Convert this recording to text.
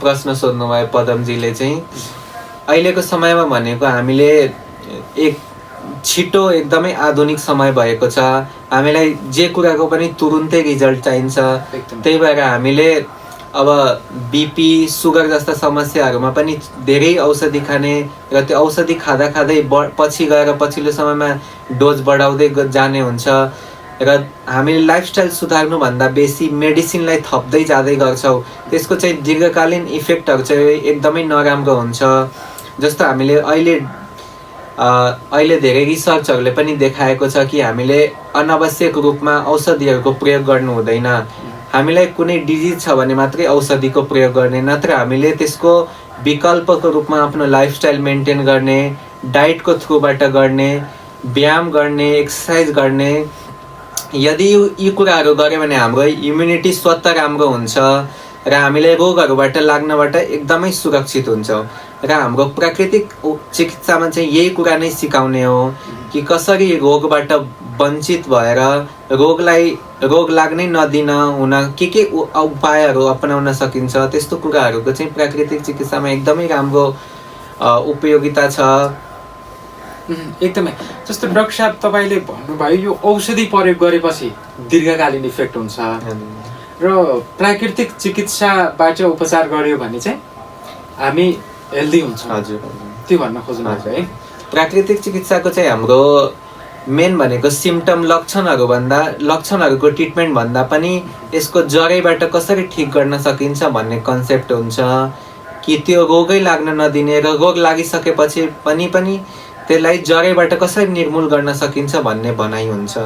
प्रश्न सोध्नुभयो पदमजीले चाहिँ अहिलेको समयमा भनेको हामीले एक छिटो एकदमै आधुनिक समय भएको छ। हामीलाई जे कुराको पनि तुरुन्तै रिजल्ट चाहिन्छ। त्यही भएर हामीले अब बिपी सुगर जस्ता समस्याहरूमा पनि धेरै औषधि खाने र त्यो औषधि खाँदा खाँदै पछि गएर पछिल्लो समयमा डोज बढाउँदै जाने हुन्छ र हामीले लाइफस्टाइल सुधार्नुभन्दा बेसी मेडिसिनलाई थप्दै जाँदै गर्छौँ। त्यसको चाहिँ दीर्घकालीन इफेक्टहरू चाहिँ एकदमै नराम्रो हुन्छ। जस्तो हामीले अहिले धेरै रिसर्चहरूले पनि देखाएको छ कि हामीले अनावश्यक रूपमा औषधिहरूको प्रयोग गर्नु हुँदैन। हामीलाई कुनै डिजिज छ भने मात्रै औषधिको प्रयोग गर्ने, नत्र हामीले त्यसको विकल्पको रूपमा आफ्नो लाइफस्टाइल मेन्टेन गर्ने, डाइटको थ्रुबाट गर्ने, व्यायाम गर्ने, एक्सर्साइज गर्ने। यदि यी कुराहरू गऱ्यो भने हाम्रो इम्युनिटी स्वतः राम्रो हुन्छ र हामीले रोगहरूबाट लाग्नबाट एकदमै सुरक्षित हुन्छौँ। र हाम्रो प्राकृतिक चिकित्सामा चाहिँ यही कुरा नै सिकाउने हो कि कसरी रोगबाट वञ्चित भएर रोग लाग्नै नदिन हुन के उपायहरू अपनाउन सकिन्छ, त्यस्तो कुराहरूको चाहिँ प्राकृतिक चिकित्सामा एकदमै राम्रो उपयोगिता छ। एकदमै। जस्तो डाक्टर साहब तपाईँले भन्नुभयो यो औषधि प्रयोग गरेपछि दीर्घकालीन इफेक्ट हुन्छ र प्राकृतिक चिकित्साबाट उपचार गर्यो भने चाहिँ हामी हेल्दी हुन्छ। हजुर, त्यो भन्न खोज्नुहुन्छ है। प्राकृतिक चिकित्साको चाहिँ हाम्रो मेन भनेको सिम्टम लक्षणहरूको ट्रिटमेन्ट भन्दा पनि यसको जरैबाट कसरी ठिक गर्न सकिन्छ भन्ने कन्सेप्ट हुन्छ कि त्यो रोगै लाग्न नदिने र रोग लागिसकेपछि पनि त्यसलाई जरैबाट कसरी निर्मूल गर्न सकिन्छ भन्ने भनाइ हुन्छ।